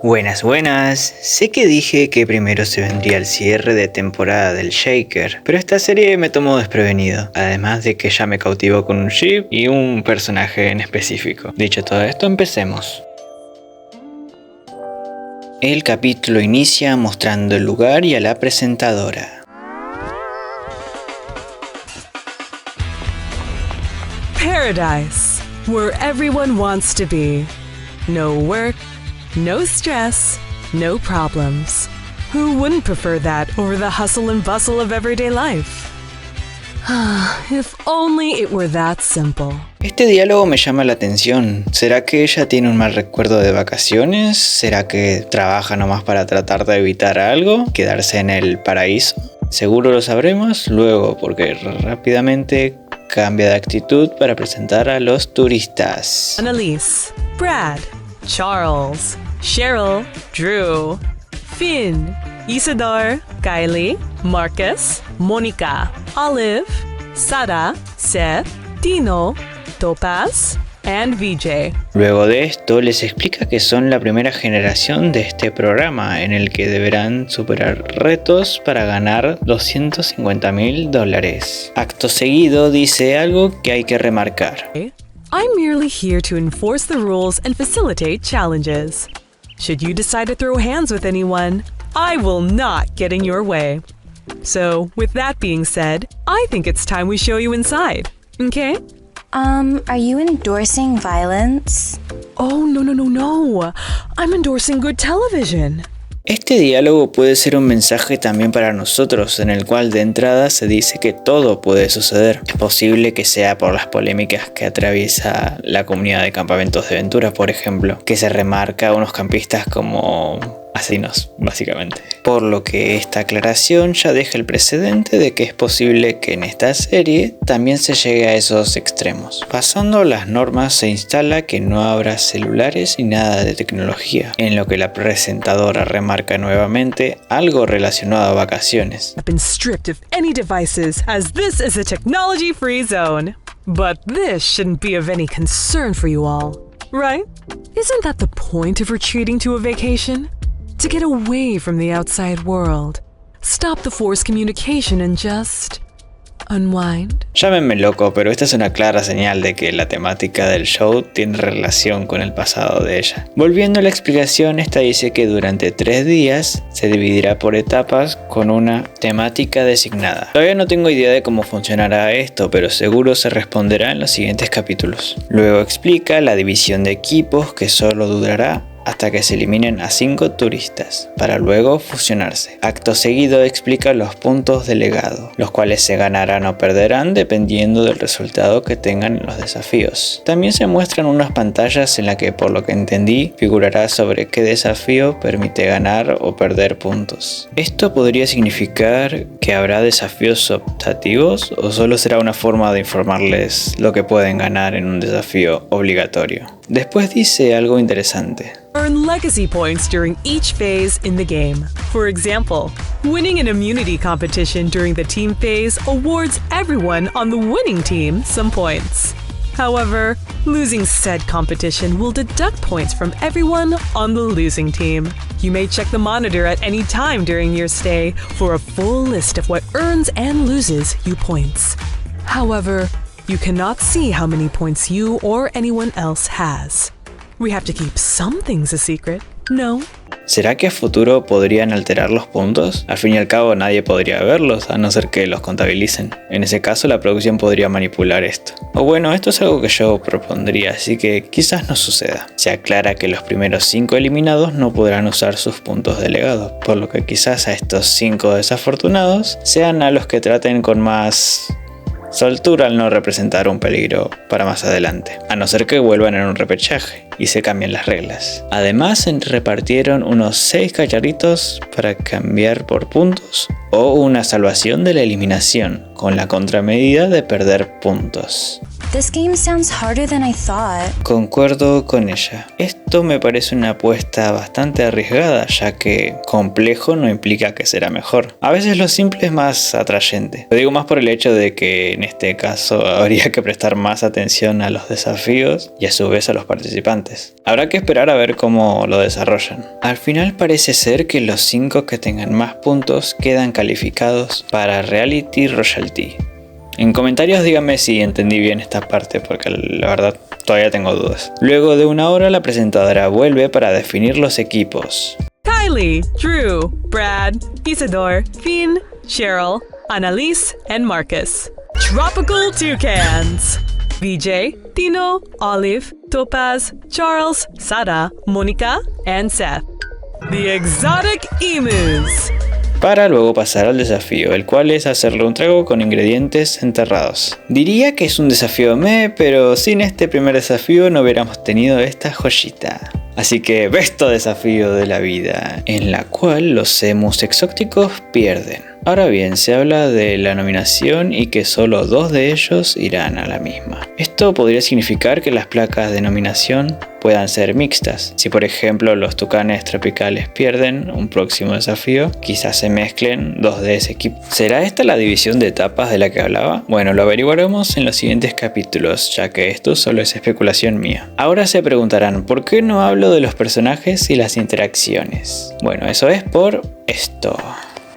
Buenas, buenas. Sé que dije que primero se vendría el cierre de temporada del Shaker, pero esta serie me tomó desprevenido, además de que ya me cautivó con un ship y un personaje en específico. Dicho todo esto, empecemos. El capítulo inicia mostrando el lugar y a la presentadora. Paradise, where everyone wants to be. No work, no stress, no problems. Who wouldn't prefer that over the hustle and bustle of everyday life? If only it were that simple. Este diálogo me llama la atención. ¿Será que ella tiene un mal recuerdo de vacaciones? ¿Será que trabaja nomás para tratar de evitar algo? ¿Quedarse en el paraíso? Seguro lo sabremos luego, porque rápidamente cambia de actitud para presentar a los turistas. Annalise, Brad, Charles, Cheryl, Drew, Finn, Isidore, Kylie, Marcus, Monica, Olive, Sara, Seth, Dino, Topaz, and VJ. Luego de esto les explica que son la primera generación de este programa en el que deberán superar retos para ganar $250,000. Acto seguido dice algo que hay que remarcar. I'm merely here to enforce the rules and facilitate challenges. Should you decide to throw hands with anyone, I will not get in your way. So, with that being said, I think it's time we show you inside, okay? Are you endorsing violence? Oh, no. I'm endorsing good television. Este diálogo puede ser un mensaje también para nosotros, en el cual de entrada se dice que todo puede suceder. Es posible que sea por las polémicas que atraviesa la comunidad de campamentos de aventura, por ejemplo, que se remarca a unos campistas como asesinos, básicamente. Por lo que esta aclaración ya deja el precedente de que es posible que en esta serie también se llegue a esos extremos. Pasando las normas se instala que no habrá celulares ni nada de tecnología, en lo que la presentadora remarca nuevamente algo relacionado a vacaciones. I've been stripped of any devices as this is a technology-free zone. But this shouldn't be of any concern for you all, right? Isn't that the point of retreating to a vacation? To get away from the outside world, stop the forced communication and just unwind. Llámenme loco, pero esta es una clara señal de que la temática del show tiene relación con el pasado de ella. Volviendo a la explicación, esta dice que durante 3 días se dividirá por etapas con una temática designada. Todavía no tengo idea de cómo funcionará esto, pero seguro se responderá en los siguientes capítulos. Luego explica la división de equipos que solo durará hasta que se eliminen a 5 turistas, para luego fusionarse. Acto seguido explica los puntos de legado, los cuales se ganarán o perderán dependiendo del resultado que tengan en los desafíos. También se muestran unas pantallas en las que, por lo que entendí, figurará sobre qué desafío permite ganar o perder puntos. ¿Esto podría significar que habrá desafíos optativos o solo será una forma de informarles lo que pueden ganar en un desafío obligatorio? Después dice algo interesante. Earn legacy points during each phase in the game. For example, winning an immunity competition during the team phase awards everyone on the winning team some points. However, losing said competition will deduct points from everyone on the losing team. You may check the monitor at any time during your stay for a full list of what earns and loses you points. However, you cannot see how many points you or anyone else has. We have to keep some things a secret, no? ¿Será que a futuro podrían alterar los puntos? Al fin y al cabo nadie podría verlos, a no ser que los contabilicen. En ese caso la producción podría manipular esto. O bueno, esto es algo que yo propondría, así que quizás no suceda. Se aclara que los primeros 5 eliminados no podrán usar sus puntos de legado, por lo que quizás a estos 5 desafortunados sean a los que traten con más soltura al no representar un peligro para más adelante, a no ser que vuelvan en un repechaje y se cambien las reglas. Además se repartieron unos 6 cacharritos para cambiar por puntos o una salvación de la eliminación, con la contramedida de perder puntos. This game sounds harder than I thought. Concuerdo con ella. Esto me parece una apuesta bastante arriesgada, ya que complejo no implica que será mejor. A veces lo simple es más atrayente. Lo digo más por el hecho de que en este caso habría que prestar más atención a los desafíos y a su vez a los participantes. Habrá que esperar a ver cómo lo desarrollan. Al final parece ser que los 5 que tengan más puntos quedan calificados para Reality Royalty. En comentarios díganme si entendí bien esta parte, porque la verdad todavía tengo dudas. Luego de una hora la presentadora vuelve para definir los equipos. Kylie, Drew, Brad, Isadore, Finn, Cheryl, Annalise, and Marcus. Tropical Toucans. VJ, Tino, Olive, Topaz, Charles, Sara, Monica, and Seth. The Exotic Emus. Para luego pasar al desafío, el cual es hacerle un trago con ingredientes enterrados. Diría que es un desafío pero sin este primer desafío no hubiéramos tenido esta joyita. Así que besto desafío de la vida, en la cual los emus exóticos pierden. Ahora bien, se habla de la nominación y que solo 2 de ellos irán a la misma. Esto podría significar que las placas de nominación puedan ser mixtas. Si por ejemplo los tucanes tropicales pierden un próximo desafío, quizás se mezclen 2 de ese equipo. ¿Será esta la división de etapas de la que hablaba? Bueno, lo averiguaremos en los siguientes capítulos, ya que esto solo es especulación mía. Ahora se preguntarán, ¿por qué no hablo de los personajes y las interacciones? Bueno, eso es por esto.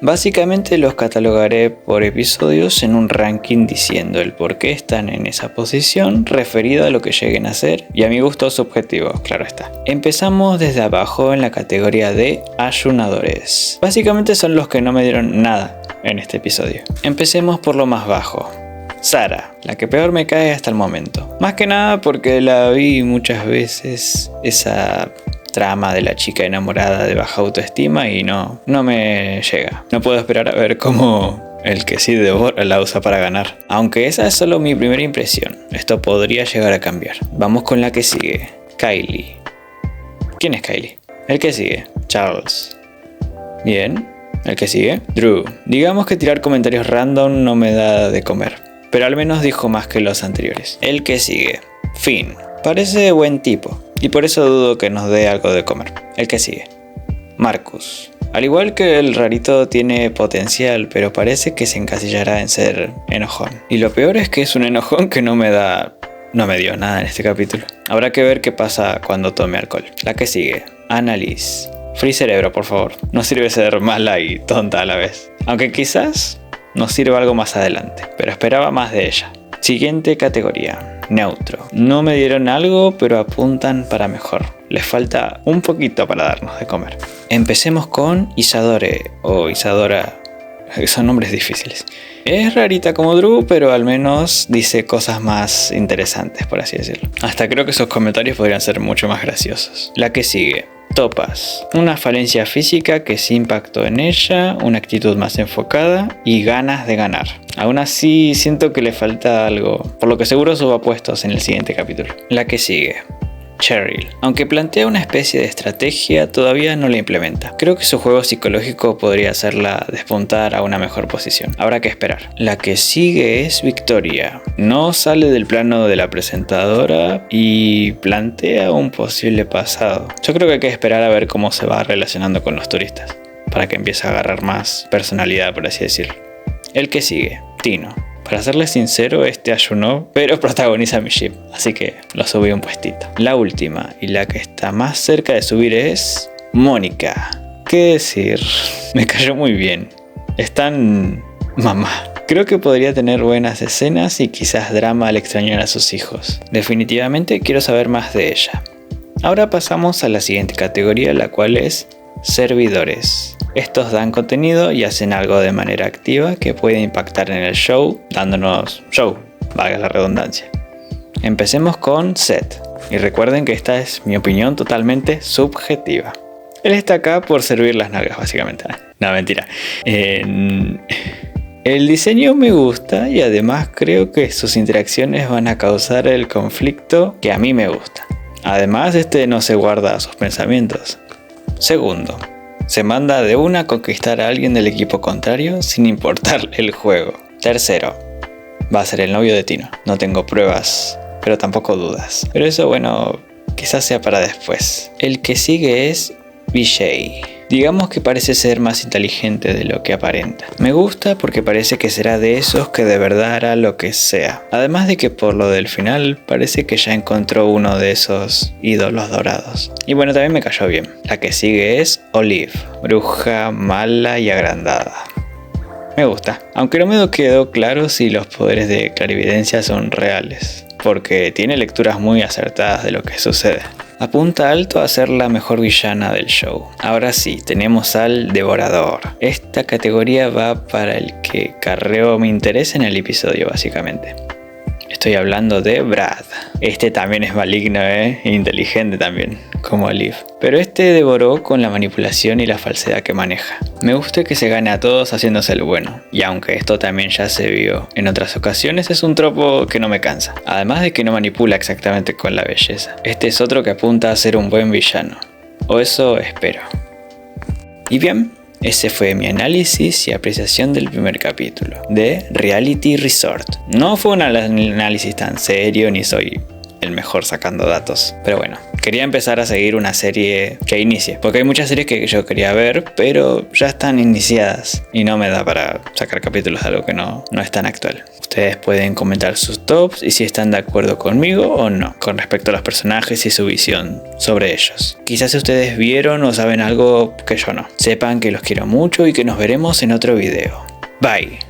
Básicamente los catalogaré por episodios en un ranking diciendo el por qué están en esa posición referido a lo que lleguen a ser y a mi gusto subjetivo, claro está. Empezamos desde abajo en la categoría de ayunadores. Básicamente son los que no me dieron nada en este episodio. Empecemos por lo más bajo. Sara, la que peor me cae hasta el momento. Más que nada porque la vi muchas veces, esa trama de la chica enamorada de baja autoestima y no me llega. No puedo esperar a ver cómo el que sí devora la usa para ganar. Aunque esa es solo mi primera impresión. Esto podría llegar a cambiar. Vamos con la que sigue. Kylie. ¿Quién es Kylie? El que sigue. Charles. Bien. El que sigue. Drew. Digamos que tirar comentarios random no me da de comer, pero al menos dijo más que los anteriores. El que sigue. Finn. Parece buen tipo y por eso dudo que nos dé algo de comer. El que sigue. Marcus. Al igual que el rarito tiene potencial, pero parece que se encasillará en ser enojón. Y lo peor es que es un enojón que no me dio nada en este capítulo. Habrá que ver qué pasa cuando tome alcohol. La que sigue. Annalise. Free cerebro, por favor. No sirve ser mala y tonta a la vez. Aunque quizás nos sirva algo más adelante, pero esperaba más de ella. Siguiente categoría. Neutro. No me dieron algo, pero apuntan para mejor. Les falta un poquito para darnos de comer. Empecemos con Isadore o Isadora. Son nombres difíciles. Es rarita como Drew, pero al menos dice cosas más interesantes, por así decirlo. Hasta creo que sus comentarios podrían ser mucho más graciosos. La que sigue. Topaz. Una falencia física que sí impactó en ella, una actitud más enfocada y ganas de ganar. Aún así siento que le falta algo, por lo que seguro suba puestos en el siguiente capítulo. La que sigue. Cheryl. Aunque plantea una especie de estrategia, todavía no la implementa. Creo que su juego psicológico podría hacerla despuntar a una mejor posición. Habrá que esperar. La que sigue es Victoria. No sale del plano de la presentadora y plantea un posible pasado. Yo creo que hay que esperar a ver cómo se va relacionando con los turistas, para que empiece a agarrar más personalidad, por así decirlo. El que sigue. Tino. Para serle sincero, este ayunó, pero protagoniza mi ship, así que lo subí un puestito. La última, y la que está más cerca de subir, es Mónica. ¿Qué decir? Me cayó muy bien. Es tan mamá. Creo que podría tener buenas escenas y quizás drama al extrañar a sus hijos. Definitivamente quiero saber más de ella. Ahora pasamos a la siguiente categoría, la cual es servidores. Estos dan contenido y hacen algo de manera activa que puede impactar en el show, dándonos show, valga la redundancia. Empecemos con Seth, y recuerden que esta es mi opinión totalmente subjetiva. Él está acá por servir las nalgas, básicamente. No, mentira. El diseño me gusta y además creo que sus interacciones van a causar el conflicto que a mí me gusta. Además, no se guarda sus pensamientos. Segundo, se manda de una a conquistar a alguien del equipo contrario sin importarle el juego. Tercero, va a ser el novio de Tino. No tengo pruebas, pero tampoco dudas. Pero eso, bueno, quizás sea para después. El que sigue es Vijay. Digamos que parece ser más inteligente de lo que aparenta. Me gusta porque parece que será de esos que de verdad hará lo que sea. Además de que por lo del final parece que ya encontró uno de esos ídolos dorados. Y bueno, también me cayó bien. La que sigue es Olive, bruja mala y agrandada. Me gusta, aunque no me quedó claro si los poderes de clarividencia son reales, porque tiene lecturas muy acertadas de lo que sucede. Apunta alto a ser la mejor villana del show. Ahora sí, tenemos al Devorador. Esta categoría va para el que carreó mi interés en el episodio, básicamente. Estoy hablando de Brad. Este también es maligno, inteligente también, como Olive. Pero este devoró con la manipulación y la falsedad que maneja. Me gusta que se gane a todos haciéndose el bueno. Y aunque esto también ya se vio en otras ocasiones, es un tropo que no me cansa. Además de que no manipula exactamente con la belleza. Este es otro que apunta a ser un buen villano. O eso espero. Y bien, ese fue mi análisis y apreciación del primer capítulo de Reality Resort. No fue un análisis tan serio ni soy el mejor sacando datos, pero bueno, quería empezar a seguir una serie que inicie, porque hay muchas series que yo quería ver, pero ya están iniciadas y no me da para sacar capítulos de algo que no es tan actual. Ustedes pueden comentar sus tops y si están de acuerdo conmigo o no, con respecto a los personajes y su visión sobre ellos. Quizás ustedes vieron o saben algo que yo no. Sepan que los quiero mucho y que nos veremos en otro video. Bye.